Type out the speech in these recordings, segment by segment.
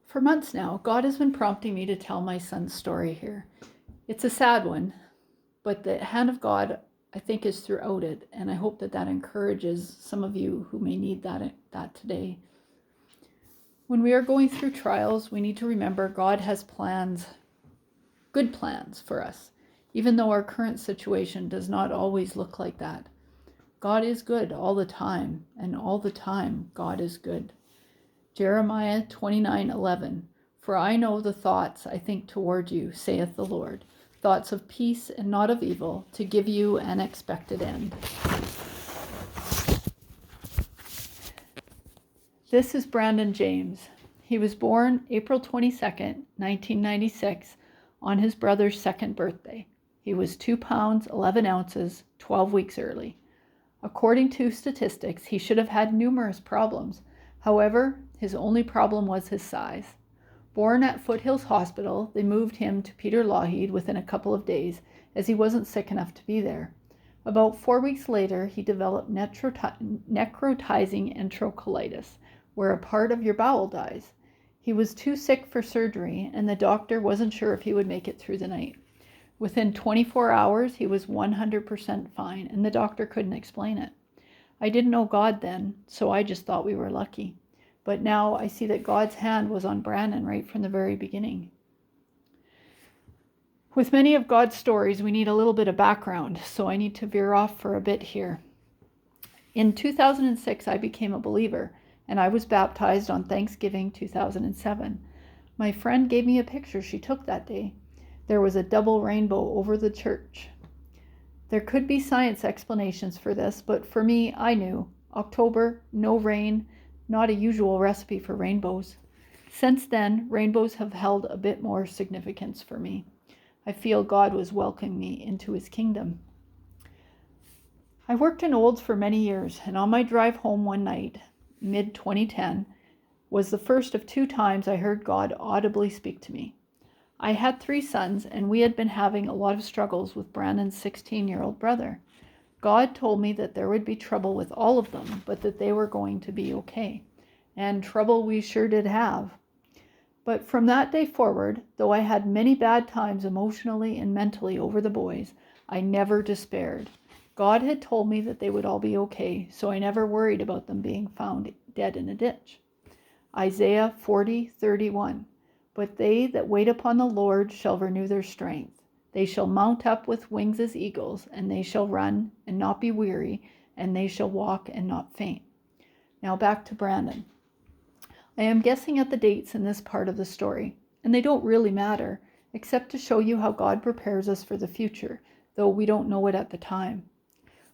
For months now, God has been prompting me to tell my son's story here. It's a sad one, but the hand of God, I think, is throughout it, and I hope that encourages some of you who may need that today. When we are going through trials, we need to remember God has plans, good plans for us, even though our current situation does not always look like that. God is good all the time, and all the time God is good. Jeremiah 29:11. For I know the thoughts I think toward you, saith the Lord, thoughts of peace and not of evil, to give you an expected end. This is Brandon James. He was born April 22nd, 1996, on his brother's second birthday. He was 2 pounds, 11 ounces, 12 weeks early. According to statistics, he should have had numerous problems. However, his only problem was his size. Born at Foothills Hospital, they moved him to Peter Lougheed within a couple of days, as he wasn't sick enough to be there. About 4 weeks later, he developed necrotizing enterocolitis, where a part of your bowel dies. He was too sick for surgery, and the doctor wasn't sure if he would make it through the night. Within 24 hours, he was 100% fine, and the doctor couldn't explain it. I didn't know God then, so I just thought we were lucky. But now I see that God's hand was on Brandon right from the very beginning. With many of God's stories, we need a little bit of background, so I need to veer off for a bit here. In 2006, I became a believer, and I was baptized on Thanksgiving 2007. My friend gave me a picture she took that day. There was a double rainbow over the church. There could be science explanations for this, but for me, I knew. October, no rain, not a usual recipe for rainbows. Since then, rainbows have held a bit more significance for me. I feel God was welcoming me into his kingdom. I worked in Olds for many years, and on my drive home one night, mid-2010, was the first of 2 times I heard God audibly speak to me. I had 3 sons, and we had been having a lot of struggles with Brandon's 16-year-old brother. God told me that there would be trouble with all of them, but that they were going to be okay. And trouble we sure did have. But from that day forward, though I had many bad times emotionally and mentally over the boys, I never despaired. God had told me that they would all be okay, so I never worried about them being found dead in a ditch. Isaiah 40:31. But they that wait upon the Lord shall renew their strength. They shall mount up with wings as eagles, and they shall run and not be weary, and they shall walk and not faint. Now back to Brandon. I am guessing at the dates in this part of the story, and they don't really matter, except to show you how God prepares us for the future, though we don't know it at the time.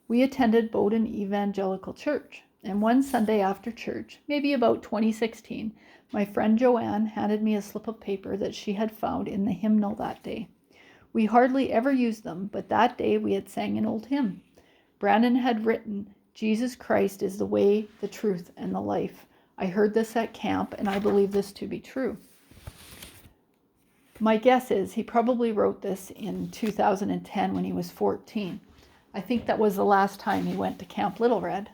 We attended Bowden Evangelical Church, and one Sunday after church, maybe about 2016, my friend Joanne handed me a slip of paper that she had found in the hymnal that day. We hardly ever used them, but that day we had sang an old hymn. Brandon had written, Jesus Christ is the way, the truth, and the life. I heard this at camp, and I believe this to be true. My guess is he probably wrote this in 2010 when he was 14. I think that was the last time he went to Camp Little Red.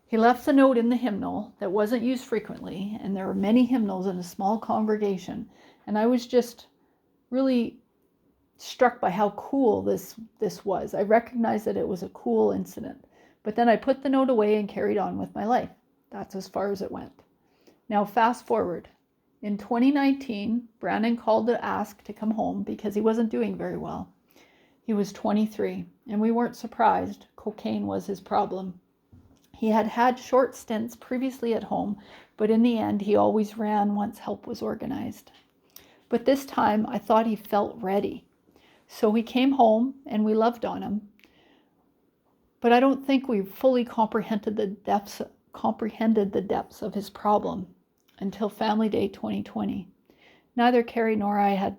He left the note in the hymnal that wasn't used frequently, and there were many hymnals in a small congregation, and I was just really struck by how cool this was. I recognized that it was a cool incident, but then I put the note away and carried on with my life. That's as far as it went. Now fast forward. In 2019, Brandon called to ask to come home because he wasn't doing very well. He was 23, and we weren't surprised. Cocaine was his problem. He had had short stints previously at home, but in the end, he always ran once help was organized. But this time, I thought he felt ready. So he came home, and we loved on him. But I don't think we fully comprehended the depths of his problem until Family Day 2020. Neither Carrie nor I had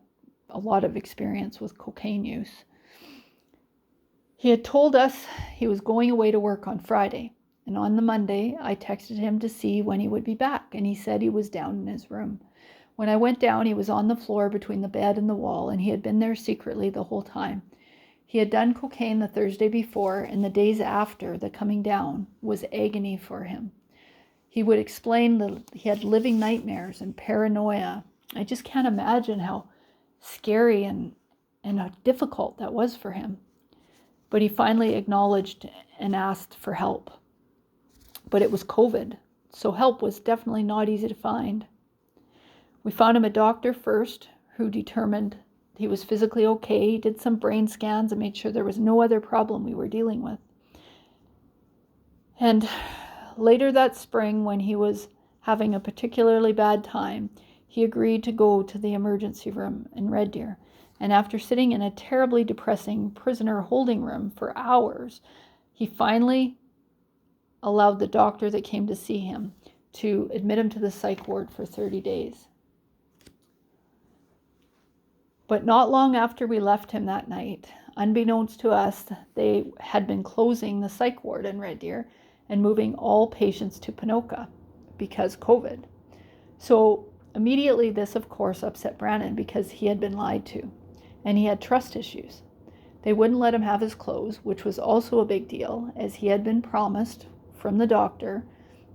a lot of experience with cocaine use. He had told us he was going away to work on Friday, and on the Monday, I texted him to see when he would be back, and he said he was down in his room. When I went down, he was on the floor between the bed and the wall, and he had been there secretly the whole time. He had done cocaine the Thursday before, and the days after the coming down was agony for him. He would explain that he had living nightmares and paranoia. I just can't imagine how scary and difficult that was for him. But he finally acknowledged and asked for help. But it was COVID, so help was definitely not easy to find. We found him a doctor first who determined he was physically okay, did some brain scans and made sure there was no other problem we were dealing with. And later that spring, when he was having a particularly bad time, he agreed to go to the emergency room in Red Deer. And after sitting in a terribly depressing prisoner holding room for hours, he finally allowed the doctor that came to see him to admit him to the psych ward for 30 days. But not long after we left him that night, unbeknownst to us, they had been closing the psych ward in Red Deer and moving all patients to Ponoka because COVID. So immediately this, of course, upset Brandon because he had been lied to and he had trust issues. They wouldn't let him have his clothes, which was also a big deal, as he had been promised from the doctor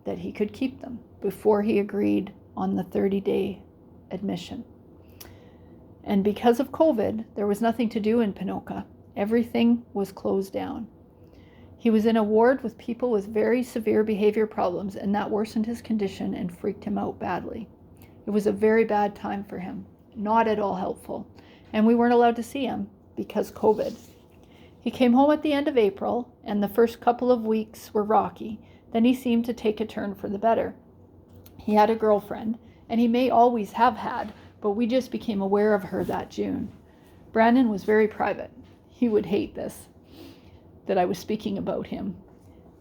that he could keep them before he agreed on the 30-day admission. And because of COVID, there was nothing to do in Ponoka. Everything was closed down. He was in a ward with people with very severe behavior problems, and that worsened his condition and freaked him out badly. It was a very bad time for him, not at all helpful, and we weren't allowed to see him because COVID. He came home at the end of April, and the first couple of weeks were rocky. Then he seemed to take a turn for the better. He had a girlfriend, and he may always have had, but we just became aware of her that June. Brandon was very private. He would hate this, that I was speaking about him.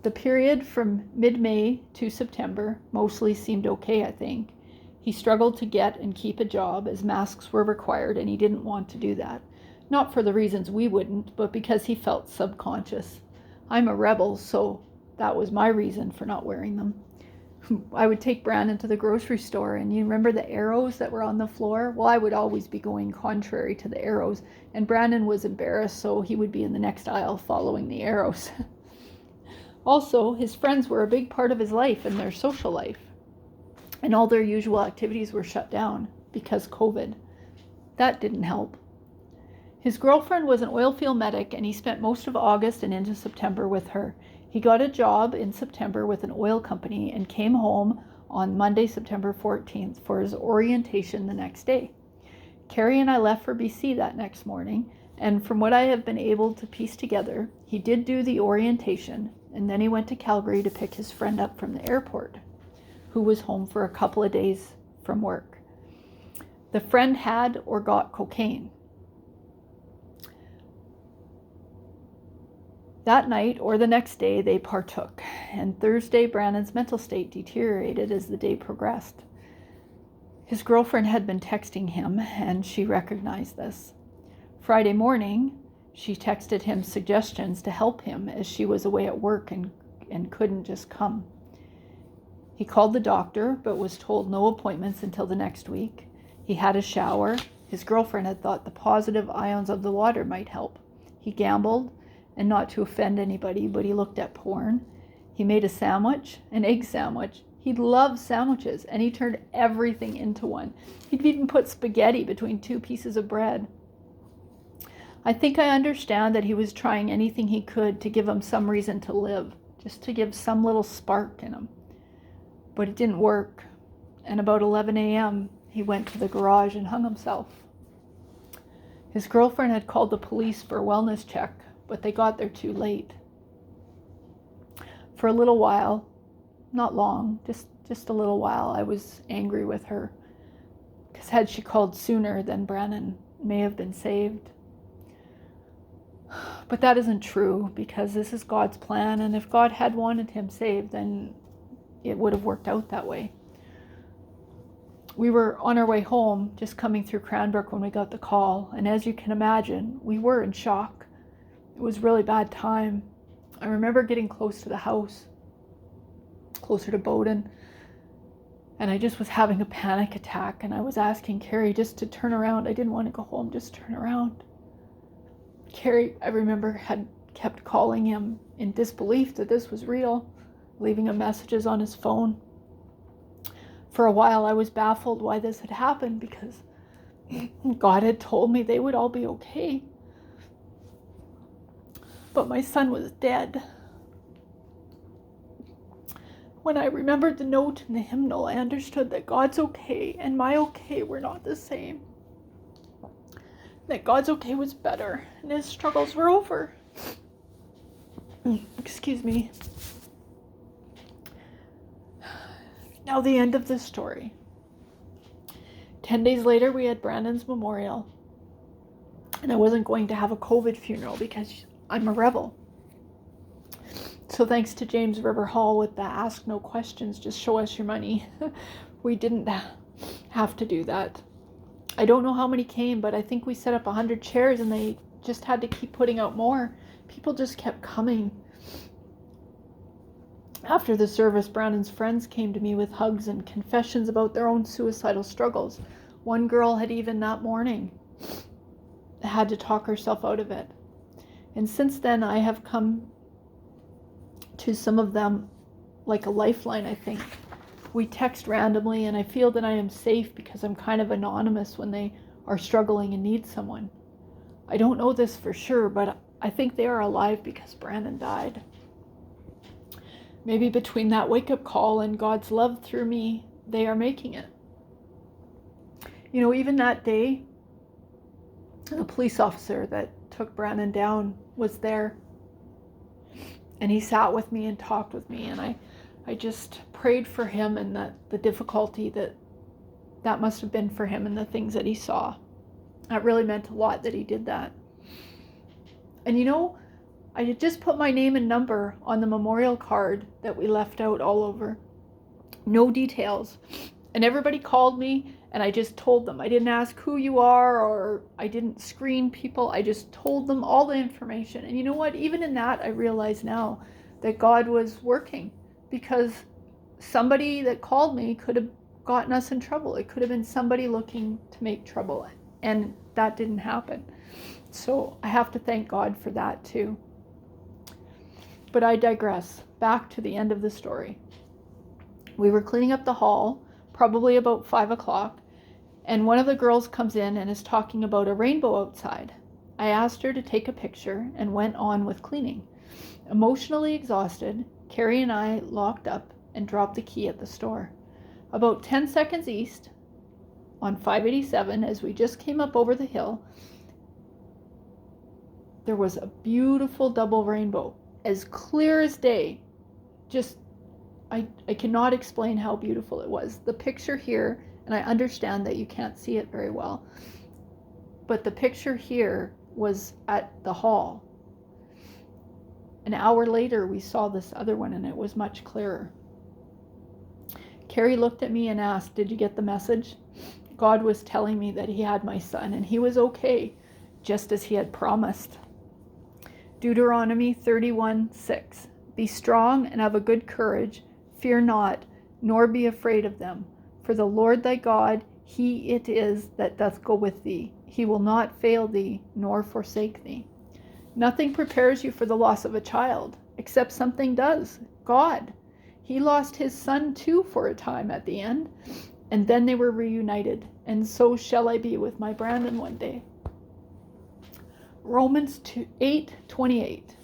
The period from mid-May to September mostly seemed okay, I think. He struggled to get and keep a job as masks were required, and he didn't want to do that. Not for the reasons we wouldn't, but because he felt subconscious. I'm a rebel, so that was my reason for not wearing them. I would take Brandon to the grocery store, and you remember the arrows that were on the floor? Well, I would always be going contrary to the arrows, and Brandon was embarrassed, so he would be in the next aisle following the arrows. Also, his friends were a big part of his life and their social life, and all their usual activities were shut down because COVID. That didn't help. His girlfriend was an oil field medic, and he spent most of August and into September with her. He got a job in September with an oil company and came home on Monday, September 14th for his orientation the next day. Carrie and I left for BC that next morning, and from what I have been able to piece together, he did do the orientation, and then he went to Calgary to pick his friend up from the airport, who was home for a couple of days from work. The friend had or got cocaine. That night or the next day, they partook, and Thursday, Brandon's mental state deteriorated as the day progressed. His girlfriend had been texting him, and she recognized this. Friday morning, she texted him suggestions to help him as she was away at work and couldn't just come. He called the doctor, but was told no appointments until the next week. He had a shower. His girlfriend had thought the positive ions of the water might help. He gambled, and not to offend anybody, but he looked at porn. He made a sandwich, an egg sandwich. He loved sandwiches, and he turned everything into one. He'd even put spaghetti between two pieces of bread. I think I understand that he was trying anything he could to give him some reason to live, just to give some little spark in him. But it didn't work, and about 11 a.m., he went to the garage and hung himself. His girlfriend had called the police for a wellness check, but they got there too late. For a little while, not long, just a little while, I was angry with her, because had she called sooner, then Brandon may have been saved. But that isn't true, because this is God's plan, and if God had wanted him saved, then it would have worked out that way. We were on our way home, just coming through Cranbrook when we got the call, and as you can imagine, we were in shock. It was a really bad time. I remember getting close to the house, closer to Bowden, and I just was having a panic attack, and I was asking Carrie just to turn around. I didn't want to go home, just turn around. Carrie, I remember, had kept calling him in disbelief that this was real, leaving him messages on his phone. For a while, I was baffled why this had happened, because God had told me they would all be okay. But my son was dead. When I remembered the note in the hymnal, I understood that God's okay and my okay were not the same. That God's okay was better and his struggles were over. Excuse me. Now the end of the story. 10 days later, we had Brandon's memorial. And I wasn't going to have a COVID funeral because I'm a rebel. So thanks to James River Hall with the ask no questions, just show us your money. We didn't have to do that. I don't know how many came, but I think we set up 100 chairs and they just had to keep putting out more. People just kept coming. After the service, Brandon's friends came to me with hugs and confessions about their own suicidal struggles. One girl had even that morning had to talk herself out of it. And since then, I have come to some of them like a lifeline, I think. We text randomly, and I feel that I am safe because I'm kind of anonymous when they are struggling and need someone. I don't know this for sure, but I think they are alive because Brandon died. Maybe between that wake-up call and God's love through me, they are making it. You know, even that day, the police officer that took Brandon down was there. And he sat with me and talked with me. And I just prayed for him and the difficulty that must have been for him and the things that he saw. That really meant a lot that he did that. And you know, I had just put my name and number on the memorial card that we left out all over. No details. And everybody called me and I just told them. I didn't ask who you are or I didn't screen people. I just told them all the information. And you know what? Even in that, I realize now that God was working, because somebody that called me could have gotten us in trouble. It could have been somebody looking to make trouble. And that didn't happen. So I have to thank God for that too. But I digress. Back to the end of the story. We were cleaning up the hall, probably about 5 o'clock, and one of the girls comes in and is talking about a rainbow outside. I asked her to take a picture and went on with cleaning. Emotionally exhausted, Carrie and I locked up and dropped the key at the store. About 10 seconds east, on 587, as we just came up over the hill, there was a beautiful double rainbow, as clear as day. Just, I cannot explain how beautiful it was. The picture here, and I understand that you can't see it very well, but the picture here was at the hall. An hour later, we saw this other one, and it was much clearer. Carrie looked at me and asked, "Did you get the message?" God was telling me that he had my son, and he was okay, just as he had promised. Deuteronomy 31:6. Be strong and have a good courage. Fear not, nor be afraid of them. For the Lord thy God, he it is that doth go with thee. He will not fail thee, nor forsake thee. Nothing prepares you for the loss of a child, except something does. God. He lost his son too for a time at the end, and then they were reunited. And so shall I be with my Brandon one day. Romans 8:28.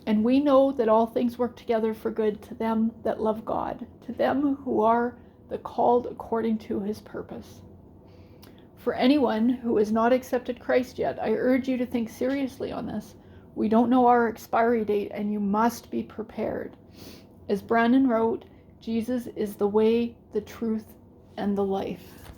And we know that all things work together for good to them that love God, to them who are the called according to his purpose. For anyone who has not accepted Christ yet, I urge you to think seriously on this. We don't know our expiry date, and you must be prepared. As Brandon wrote, Jesus is the way, the truth, and the life.